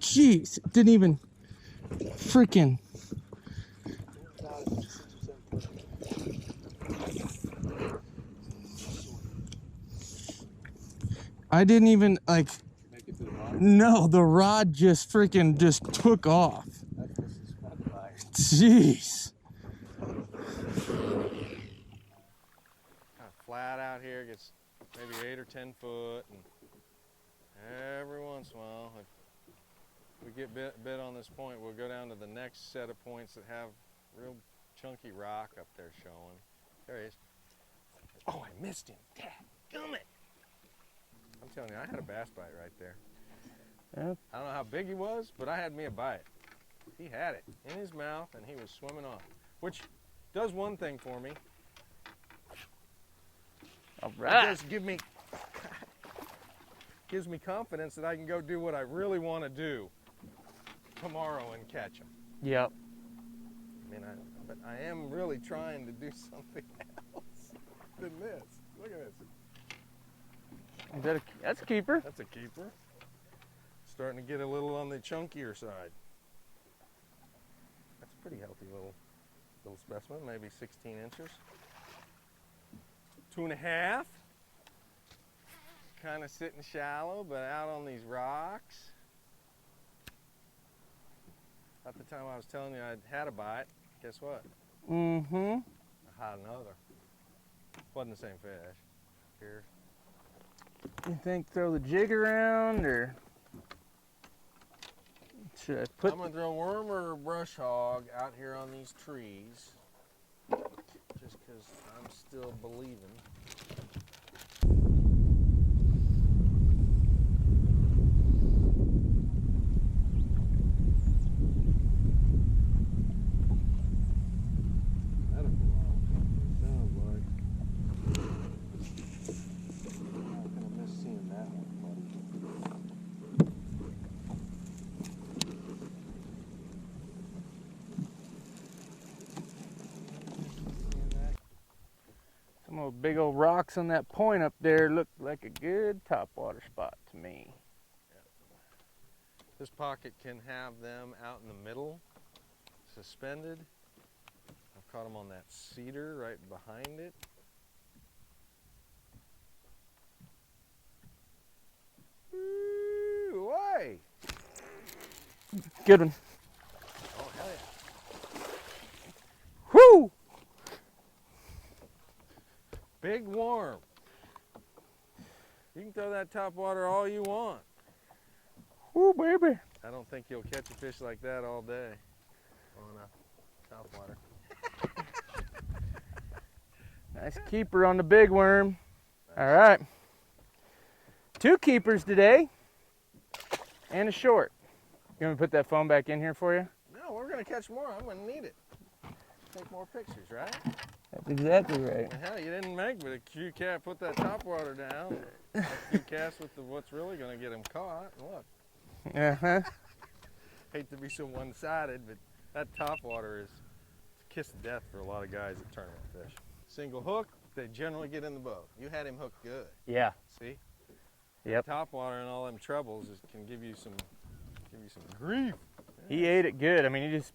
Jeez, it didn't even freaking. I didn't even like. No, the rod just freaking just took off. Jeez. Kind of flat out here, gets maybe 8 or 10 foot, and every once in a while, if we get bit on this point, we'll go down to the next set of points that have real chunky rock up there showing. There he is. Oh, I missed him. Dadgummit. I'm telling you, I had a bass bite right there. Yep. I don't know how big he was, but I had me a bite. He had it in his mouth, and he was swimming off, which does one thing for me. All right. It just gives me confidence that I can go do what I really want to do tomorrow and catch them. Yep. I mean, but I am really trying to do something else than this. Look at this. That's a keeper. That's a keeper. Starting to get a little on the chunkier side. That's a pretty healthy little specimen, maybe 16 inches. 2.5. Kind of sitting shallow, but out on these rocks. At the time I was telling you I'd had a bite, guess what? Mm-hmm. I had another. Wasn't the same fish. Here. You think throw the jig around, or should I put? I'm gonna throw worm or brush hog out here on these trees, just because I'm still believing. Some of the big old rocks on that point up there look like a good topwater spot to me. This pocket can have them out in the middle, suspended. I've caught them on that cedar right behind it. Ooh, why? Good one. Oh, hell yeah. Whoo! Big worm. You can throw that topwater all you want. Whoo, baby. I don't think you'll catch a fish like that all day on a topwater. Nice keeper on the big worm. Nice. All right. 2 keepers today and a short. You want me to put that phone back in here for you? No, we're going to catch more. I'm going to need it. Take more pictures, right? That's exactly right. And hell, you didn't make but a few cast, put that topwater down. A few casts with what's really going to get him caught. Look. Uh-huh. Hate to be so one-sided, but that topwater is a kiss of death for a lot of guys that tournament fish. Single hook, they generally get in the boat. You had him hooked good. Yeah. See? Yep. Topwater and all them trebles can give you some grief. He ate it good. I mean, he just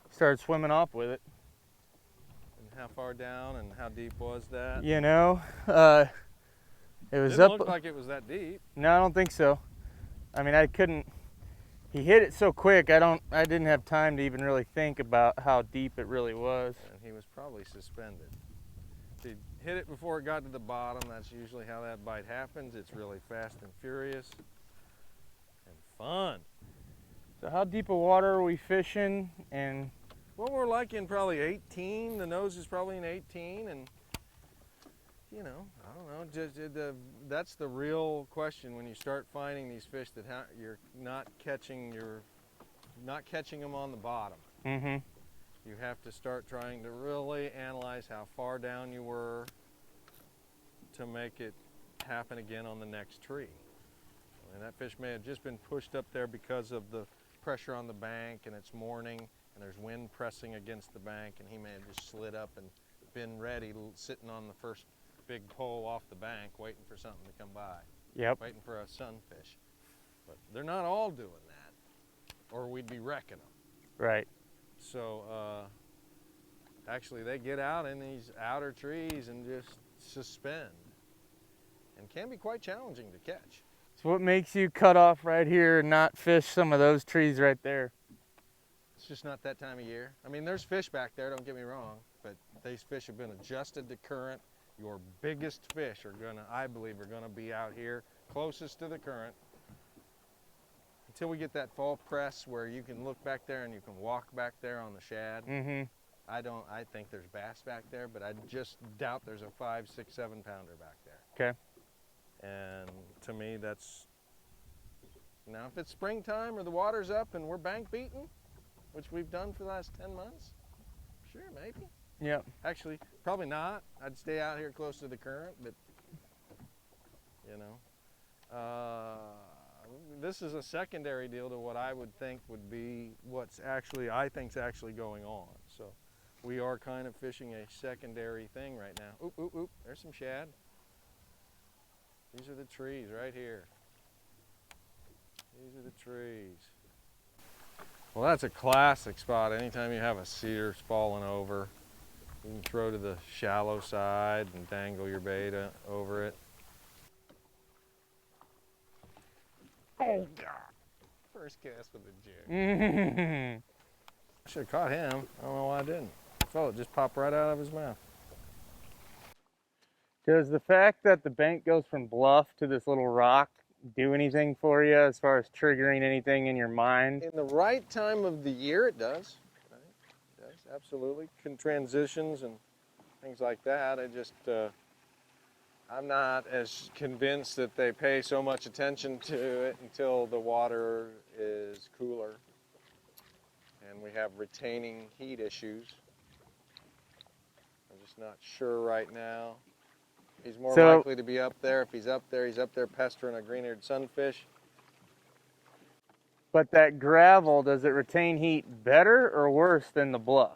started swimming off with it. And how far down and how deep was that? You know, it was Didn't up. look like it was that deep. No, I don't think so. I mean, I couldn't. He hit it so quick. I didn't have time to even really think about how deep it really was. And he was probably suspended. If he hit it before it got to the bottom, that's usually how that bite happens. It's really fast and furious and fun. So how deep of water are we fishing? And well, we're like in probably 18. The nose is probably in 18, and you know, I don't know. That's the real question when you start finding these fish that you're not catching them on the bottom. mm-hmm. You have to start trying to really analyze how far down you were to make it happen again on the next tree. I mean, that fish may have just been pushed up there because of the pressure on the bank and it's morning and there's wind pressing against the bank, and he may have just slid up and been ready, sitting on the first big pole off the bank waiting for something to come by. Yep. Waiting for a sunfish. But they're not all doing that, or we'd be wrecking them. Right. So actually they get out in these outer trees and just suspend, and can be quite challenging to catch. So what makes you cut off right here and not fish some of those trees right there? It's just not that time of year. I mean, there's fish back there, don't get me wrong, but these fish have been adjusted to current. Your biggest fish are gonna, I believe, are gonna be out here closest to the current until we get that fall press where you can look back there and you can walk back there on the shad. Mm-hmm. I think there's bass back there, but I just doubt there's a 5, 6, 7 pounder back there. Okay. And to me, that's, now if it's springtime or the water's up and we're bank beating, which we've done for the last 10 months, sure, maybe. Yep. Actually, probably not. I'd stay out here close to the current, but you know, this is a secondary deal to what I would think would be what's actually, I think's actually going on. So we are kind of fishing a secondary thing right now. Oop, oop, oop, there's some shad. These are the trees right here. These are the trees. Well, that's a classic spot. Anytime you have a cedar falling over, you can throw to the shallow side and dangle your bait over it. Oh, God. First cast with a jig. I should have caught him. I don't know why I didn't. The fella just popped right out of his mouth. Does the fact that the bank goes from bluff to this little rock do anything for you as far as triggering anything in your mind? In the right time of the year, it does. Right? It does, absolutely. Transitions and things like that. I'm not as convinced that they pay so much attention to it until the water is cooler and we have retaining heat issues. I'm just not sure right now. He's more likely to be up there. If he's up there pestering a green-eared sunfish. But that gravel, does it retain heat better or worse than the bluff?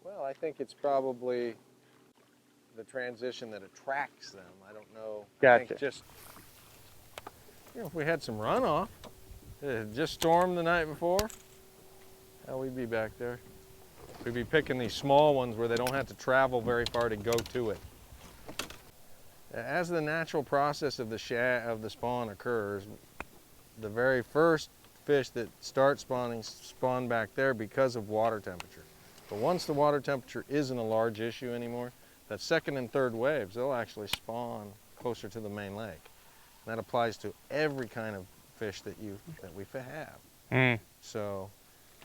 Well, I think it's probably the transition that attracts them. I don't know. Gotcha. I think just, you know, if we had some runoff, it had just stormed the night before, hell, we'd be back there. We'd be picking these small ones where they don't have to travel very far to go to it. As the natural process of the spawn occurs, the very first fish that start spawning spawn back there because of water temperature. But once the water temperature isn't a large issue anymore, that second and third waves, they'll actually spawn closer to the main lake. And that applies to every kind of fish that we have. Mm. So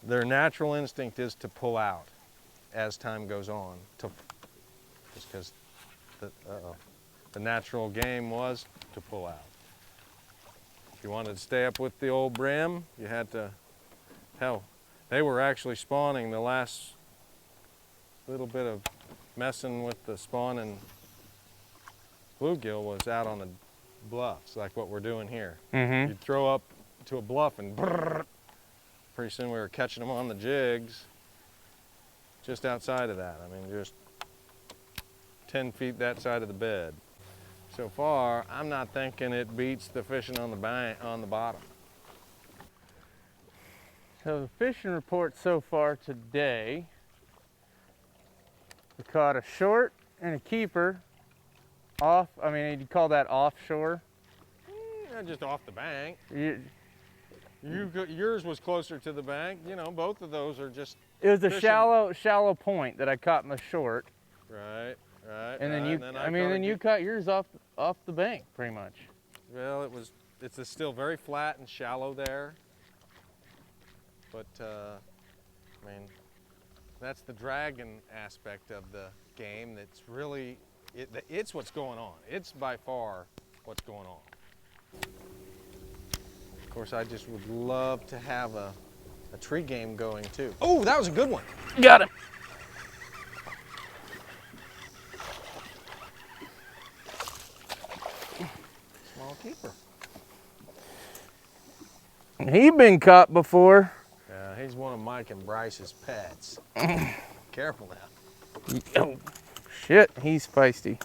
their natural instinct is to pull out as time goes on, just because the natural game was to pull out. If you wanted to stay up with the old brim, you had to, hell, they were actually spawning. The last little bit of messing with the spawning bluegill was out on the bluffs, like what we're doing here. Mm-hmm. You'd throw up to a bluff and brrr, pretty soon we were catching them on the jigs just outside of that. I mean, just 10 feet that side of the bed. So far, I'm not thinking it beats the fishing on the bank, on the bottom. So the fishing report so far today, we caught a short and a keeper off, I mean, you'd call that offshore? Just off the bank. You, Yours was closer to the bank. You know, both of those are just it was a fishing. shallow point that I caught my short. Right, right. And then right. you caught yours off the bank, pretty much. Well, it's still very flat and shallow there. But, I mean, that's the dragging aspect of the game that's really, it's what's going on. It's by far what's going on. Of course, I just would love to have a tree game going too. Oh, that was a good one. Got him. Small keeper. He been caught before. Yeah, he's one of Mike and Bryce's pets. Careful now. Oh, shit, he's feisty.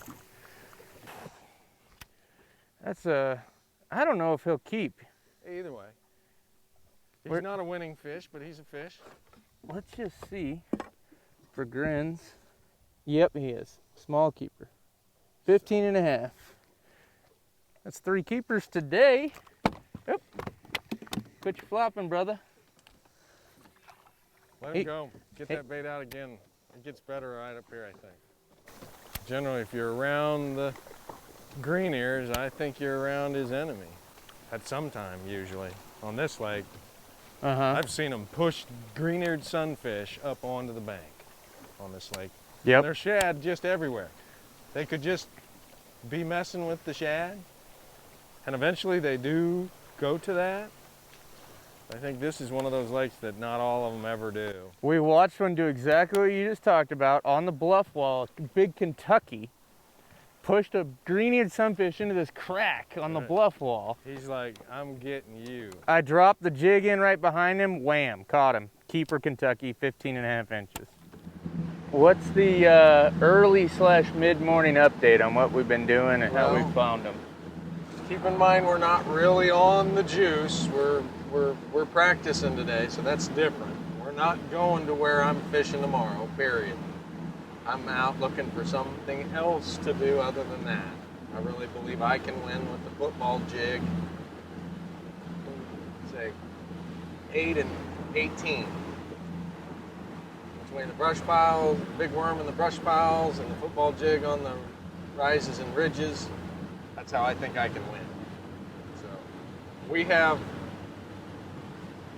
That's I don't know if he'll keep. Either way. He's not a winning fish, but he's a fish. Let's just see for grins. Yep, he is. Small keeper. 15 and a half. That's 3 keepers today. Yep. Quit your flopping, brother. Let him go. Get that bait out again. It gets better right up here, I think. Generally, if you're around the green ears, I think you're around his enemy. At some time, usually. On this lake, I've seen them push green-eared sunfish up onto the bank on this lake. Yep. And there's shad just everywhere. They could just be messing with the shad, and eventually they do go to that. I think this is one of those lakes that not all of them ever do. We watched one do exactly what you just talked about on the bluff wall. Big Kentucky pushed a green-eared sunfish into this crack on the bluff wall. He's like, I'm getting you. I dropped the jig in right behind him, wham, caught him. Keeper Kentucky, 15 and a half inches. What's the early/mid-morning update on what we've been doing and how we found them? Keep in mind we're not really on the juice. We're practicing today, so that's different. We're not going to where I'm fishing tomorrow, period. I'm out looking for something else to do other than that. I really believe I can win with the football jig. Say 8 and 18. Between the brush piles, big worm in the brush piles, and the football jig on the rises and ridges, that's how I think I can win. So we have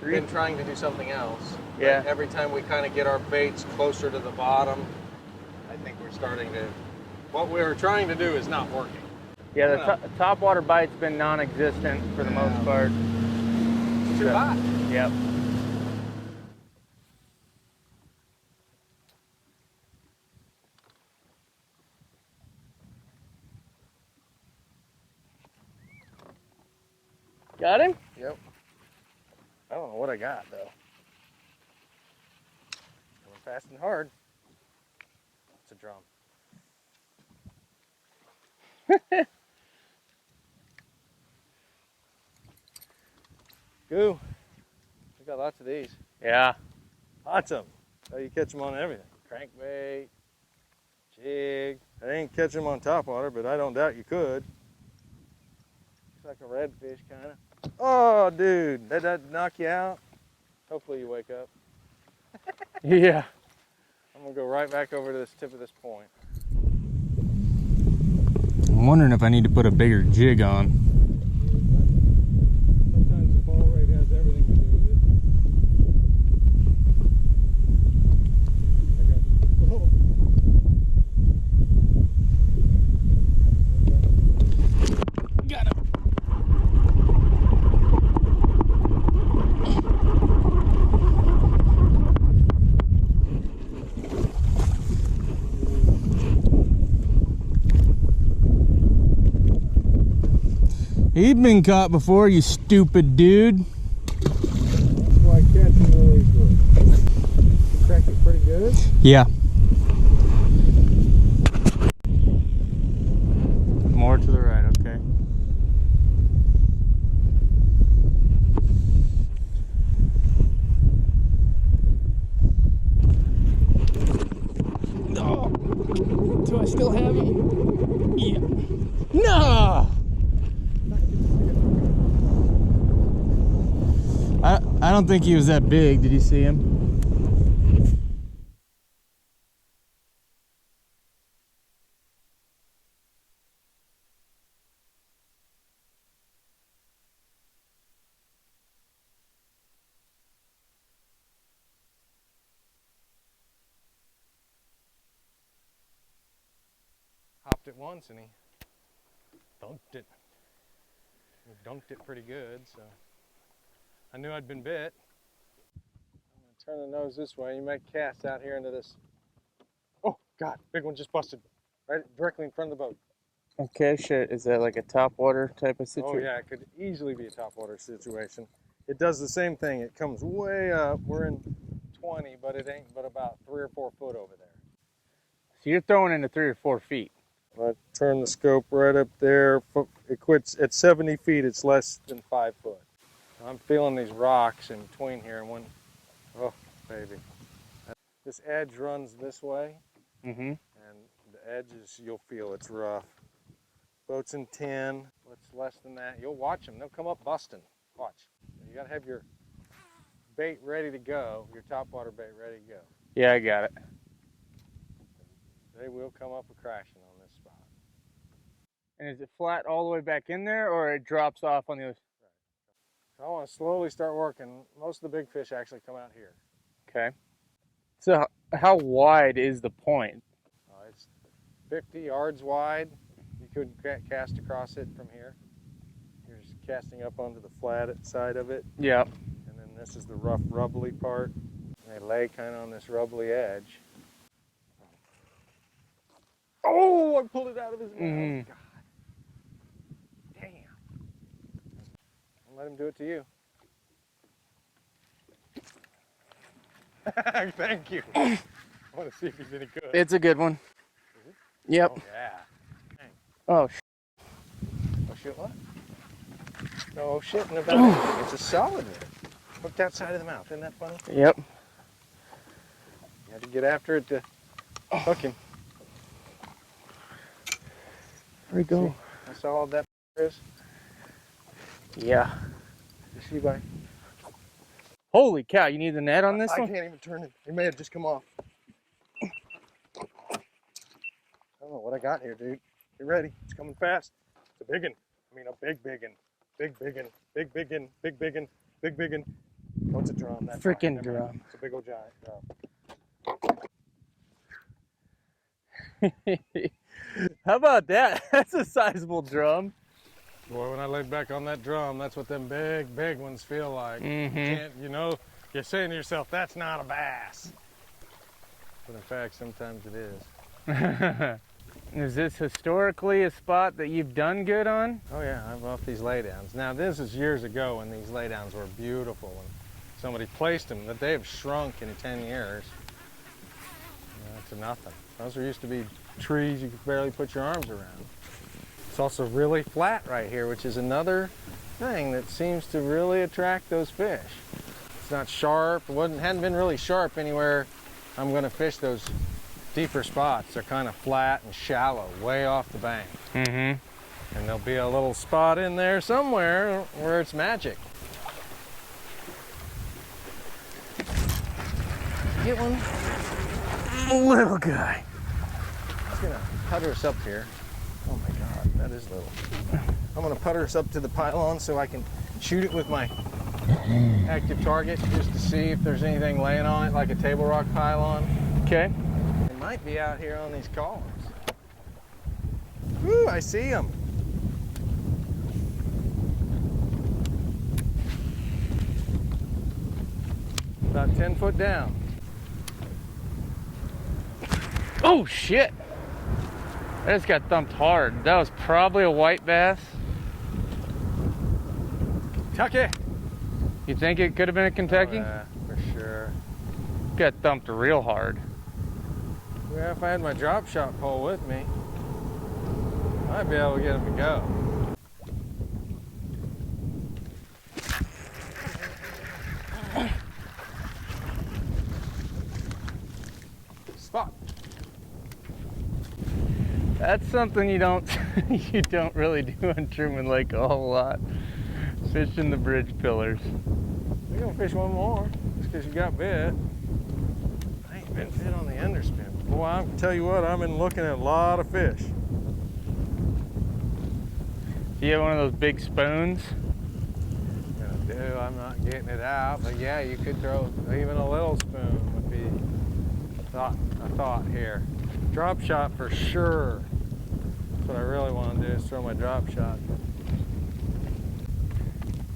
been trying to do something else. Yeah. Every time we kind of get our baits closer to the bottom, I think we're starting to, what we're trying to do is not working. Yeah, the top water bite's been non-existent for the most part. It's too hot. Yep. Got him? Yep. I don't know what I got though. Coming fast and hard. It's a drum. Goo. We got lots of these. Yeah. Lots of them. Oh, you catch them on everything. Crankbait, jig. I didn't catch them on topwater, but I don't doubt you could. Looks like a redfish, kind of. Oh, dude, did that knock you out? Hopefully you wake up. Yeah. I'm gonna go right back over to this tip of this point. I'm wondering if I need to put a bigger jig on. Sometimes the fall rate has everything to do with it. Got him. He'd been caught before, you stupid dude. That's why catching really good. You cranked it pretty good? Yeah. More to the right, okay. Oh, do I still have him? Yeah. No! I don't think he was that big. Did you see him? Hopped it once and he dunked it. He dunked it pretty good, so I knew I'd been bit. I'm gonna turn the nose this way. You might cast out here into this. Oh God, big one just busted right directly in front of the boat. Okay, sure. Is that like a top water type of situation? Oh yeah, it could easily be a topwater situation. It does the same thing. It comes way up. We're in 20, but it ain't but about 3 or 4 foot over there. So you're throwing into 3 or 4 feet. I turn the scope right up there. It quits at 70 feet. It's less than 5 foot. I'm feeling these rocks in between here, and oh, baby. This edge runs this way, and the edges, you'll feel it's rough. Boats in 10, what's less than that, you'll watch them. They'll come up busting. Watch. You gotta have your bait ready to go, your topwater bait ready to go. Yeah, I got it. They will come up crashing on this spot. And is it flat all the way back in there, or it drops off on the other? So I want to slowly start working. Most of the big fish actually come out here. Okay. So how wide is the point? It's 50 yards wide. You could cast across it from here. You're just casting up onto the flat side of it. Yep. And then this is the rough, rubbly part. And they lay kind of on this rubbly edge. Oh, I pulled it out of his mouth. God. Damn. I'll let him do it to you. Thank you. I want to see if he's any good. It's a good one. Yep. Oh, yeah. Dang. Oh, Oh, shit, what? Oh, shit, no, that it's a solid one. Hooked outside of the mouth. Isn't that funny? Yep. You had to get after it to hook him. There we go. That's all that is? Yeah. You see, buddy? Holy cow, you need the net on this I one? can't even turn it. It may have just come off. I don't know what I got here, dude. Get ready. It's coming fast. It's a big one. I mean, a big one. Big one. Big one. Big one. Oh, it's a drum. That's Freaking right. drum. It's a big old giant drum. How about that? That's a sizable drum. Boy, when I laid back on that drum, that's what them big ones feel like. You know, you're saying to yourself, that's not a bass. But in fact, sometimes it is. Is this historically a spot that you've done good on? Oh yeah, I've off these laydowns. Now this is years ago when these laydowns were beautiful and somebody placed them, but they have shrunk in 10 years to nothing. Those used to be trees you could barely put your arms around. It's also really flat right here, which is another thing that seems to really attract those fish. It's not sharp. Hadn't been really sharp anywhere I'm going to fish those deeper spots. They're kind of flat and shallow, way off the bank. And there'll be a little spot in there somewhere where it's magic. Get one? Little guy. I'm just gonna putter us up here. Oh my God, that is little. I'm gonna putter us up to the pylon so I can shoot it with my active target just to see if there's anything laying on it, like a table rock pylon. Okay. It might be out here on these columns. Woo, I see them. About 10 foot down. Oh shit! I just got thumped hard. That was probably a white bass. Kentucky. You think it could have been a Kentucky? Oh, yeah, for sure. Got thumped real hard. Yeah, if I had my drop shot pole with me, I might be able to get him to go. Spot. That's something you don't you don't really do on Truman Lake a whole lot. Fishing the bridge pillars. We're gonna fish one more, just because you got bit. I ain't been bit on the underspin. Boy, I can tell you what, I've been looking at a lot of fish. Do you have one of those big spoons? I'm not getting it out, but yeah, you could throw even a little spoon would be a thought here. Drop shot for sure. That's what I really want to do is throw my drop shot.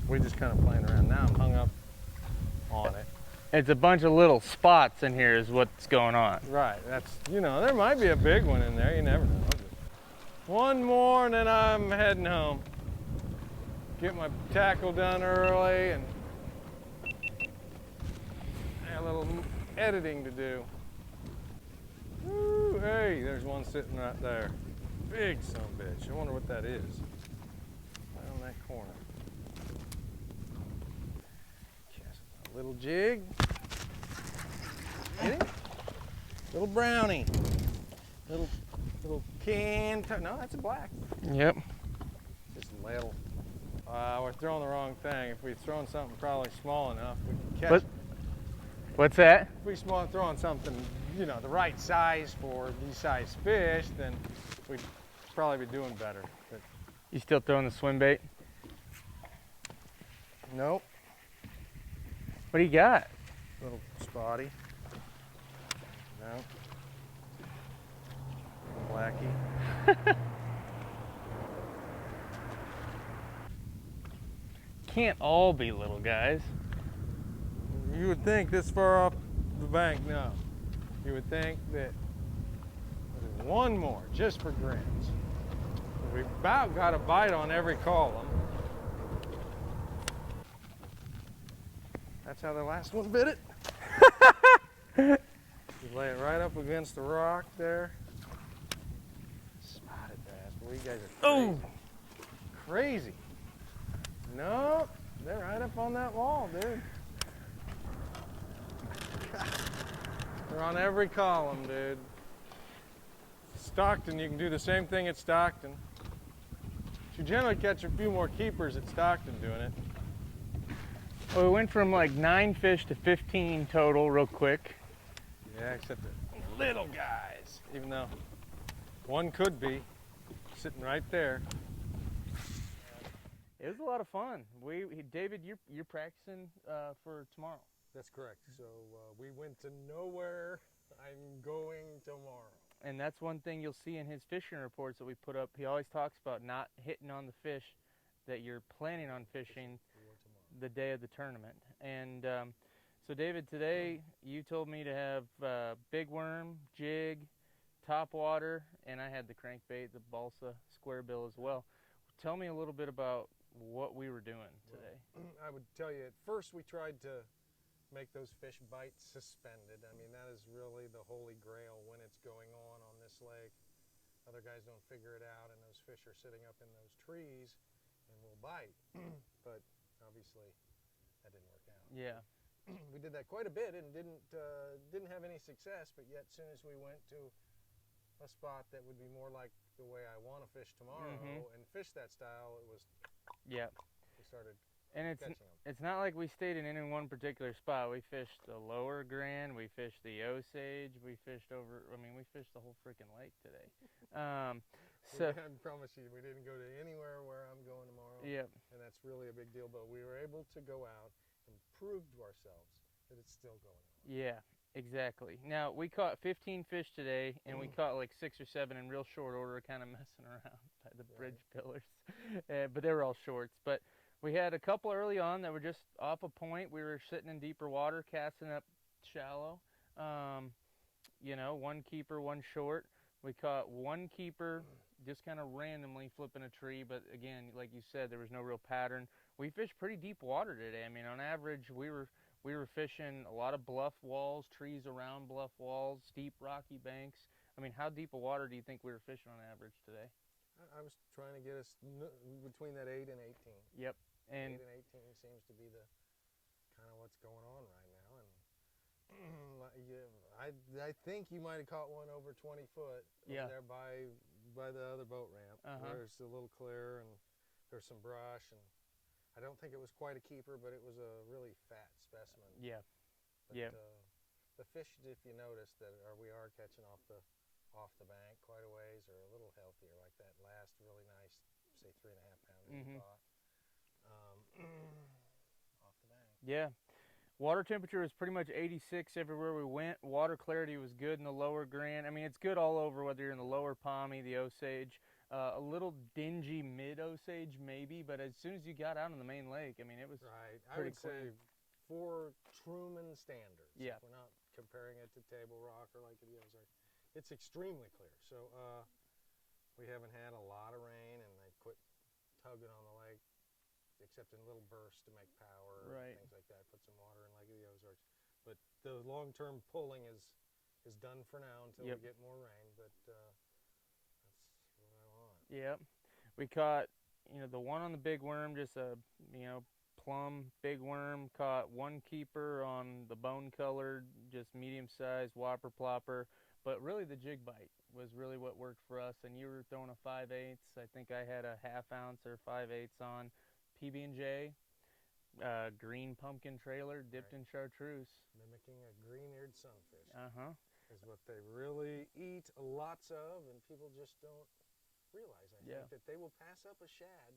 We're just kind of playing around. Now I'm hung up on it. It's a bunch of little spots in here is what's going on. Right, that's, you know, there might be a big one in there, you never know. One more and then I'm heading home. Get my tackle done early and a little editing to do. Woo, hey, there's one sitting right there. Big son of a bitch. I wonder what that is. Right on that corner. Little jig. Get him? Little brownie. Little can. No, that's a black. Yep. Just little. We're throwing the wrong thing. If we'd thrown something probably small enough, we could catch it. What's that? If we throwing something, you know, the right size for these size fish, then we'd probably be doing better. But You still throwing the swim bait? nope. What do you got? Little spotty. No. Blackie. Can't all be little guys. You would think this far off the bank, no. You would think that there's one more just for grins. We've about got a bite on every column. That's how the last one bit it. You lay it right up against the rock there. Spotted bass. Boy, you guys are crazy. Crazy. No, they're right up on that wall, dude. They're on every column, dude. Stockton, you can do the same thing at Stockton. You generally catch a few more keepers at Stockton doing it. Well, we went from like 9 fish to 15 total real quick. Yeah, except the little guys. Even though one could be sitting right there. It was a lot of fun. David, you're practicing for tomorrow. That's correct. So we went to nowhere. I'm going tomorrow. And that's one thing you'll see in his fishing reports that we put up. He always talks about not hitting on the fish that you're planning on fishing the day of the tournament. And so David, today you told me to have big worm, jig, top water, and I had the crankbait, the balsa square bill as well. Tell me a little bit about what we were doing today. Well, I would tell you, at first we tried to make those fish bites suspended. I mean, that is really the holy grail when it's going on this lake. Other guys don't figure it out, and those fish are sitting up in those trees and will bite. But obviously, that didn't work out. Yeah. We did that quite a bit and didn't have any success, but yet as soon as we went to a spot that would be more like the way I want to fish tomorrow and fish that style, it was, yeah. We started and catching them. It's not like we stayed in any one particular spot. We fished the lower Grand, we fished the Osage, we fished the whole freaking lake today. So I promise you, we didn't go to anywhere where I'm going tomorrow. Yep. And that's really a big deal, but we were able to go out and prove to ourselves that it's still going on. Yeah, exactly. Now, we caught 15 fish today, and we caught like 6 or 7 in real short order, kind of messing around by the bridge pillars. But they were all shorts. But we had a couple early on that were just off a point. We were sitting in deeper water, casting up shallow. You know, one keeper, one short. We caught one keeper just kind of randomly flipping a tree, but again, like you said, there was no real pattern. We fished pretty deep water today. I mean, on average, we were fishing a lot of bluff walls, trees around bluff walls, steep rocky banks. I mean, how deep of water do you think we were fishing on average today? I was trying to get us between that 8 and 18. Yep. And 8 and 18 seems to be the kind of what's going on right now. And I think you might have caught one over 20 foot over there by the other boat ramp. Where it's a little clear and there's some brush, and I don't think it was quite a keeper, but it was a really fat specimen. Yeah. But, the fish, if you notice, we are catching off the bank quite a ways, are a little healthier, like that last really nice, say 3.5 pounder we caught off the bank. Yeah. Water temperature was pretty much 86 everywhere we went. Water clarity was good in the lower Grand. I mean, it's good all over, whether you're in the lower Pommy, the Osage. A little dingy mid-Osage maybe, but as soon as you got out on the main lake, I mean, it was right. I pretty would clean. say for Truman standards, yeah. if we're not comparing it to Table Rock or like the Ozarks, it's extremely clear. So we haven't had a lot of rain, and they quit tugging on the lake, except in little bursts to make power and things like that, put some water in like the Ozarks. But the long-term pulling is done for now until we get more rain, but that's what I want. Yep. We caught, the one on the big worm, just a, plum, big worm. Caught one keeper on the bone colored, just medium sized whopper plopper. But really the jig bite was really what worked for us. And you were throwing a 5/8. I think I had a 1/2 ounce or 5/8 on PB&J. Green pumpkin trailer dipped in chartreuse. Mimicking a green-eared sunfish. Is what they really eat lots of, and people just don't realize, I think, that they will pass up a shad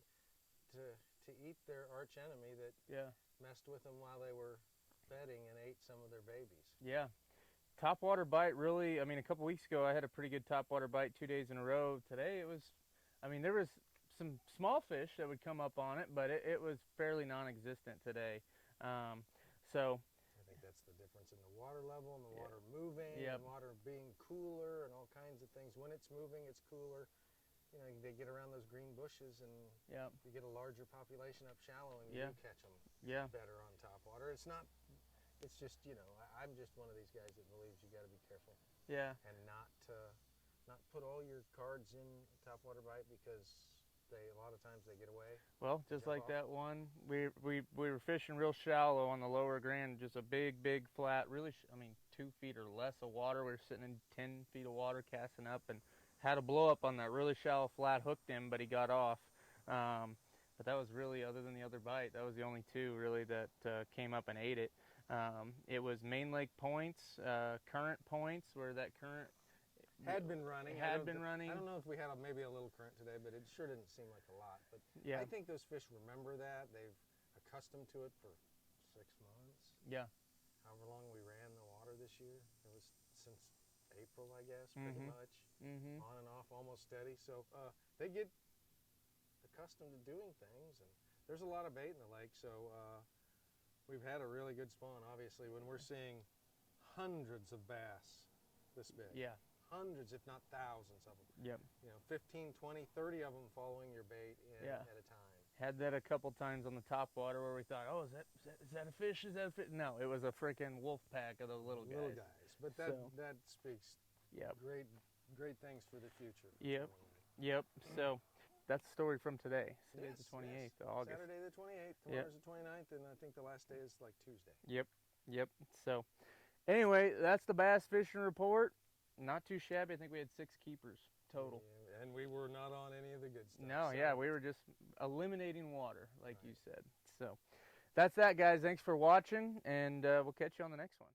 to eat their arch enemy that messed with them while they were bedding and ate some of their babies. Yeah. Topwater bite really, I mean, a couple weeks ago I had a pretty good topwater bite 2 days in a row. Today it was, I mean, there was some small fish that would come up on it, but it was fairly non-existent today. So I think that's the difference in the water level and the water moving and water being cooler and all kinds of things. When it's moving, it's cooler. You know, they get around those green bushes and you get a larger population up shallow and you do catch them better on top water. It's not, it's just, you know, I'm just one of these guys that believes you got to be careful. And not put all your cards in topwater bite, because a lot of times they get away. Well, just like that one, we were fishing real shallow on the lower Grand, just a big flat, really, I mean, 2 feet or less of water. We were sitting in 10 feet of water casting up and had a blow up on that really shallow flat, hooked him, but he got off. But that was really, other than the other bite, that was the only 2 really that came up and ate it. It was main lake points, current points, where that current had been running. I don't know if we had maybe a little current today, but it sure didn't seem like a lot. But I think those fish remember that. They've accustomed to it for 6 months. However long we ran the water this year. It was since April, I guess, pretty much. On and off, almost steady. So they get accustomed to doing things. And there's a lot of bait in the lake, so we've had a really good spawn, obviously, when we're seeing hundreds of bass this big. Hundreds, if not thousands of them. You know, 15, 20, 30 of them following your bait at a time. Had that a couple times on the top water where we thought, oh, is that a fish? Is that a fish? No, it was a freaking wolf pack of the little guys. But that speaks great things for the future. So that's the story from today. Today's the 28th of August. Saturday the 28th. Tomorrow's the 29th, and I think the last day is like Tuesday. So anyway, that's the bass fishing report. Not too shabby. I think we had 6 keepers total. And we were not on any of the good stuff. No, we were just eliminating water, like you said. So that's that, guys. Thanks for watching, and we'll catch you on the next one.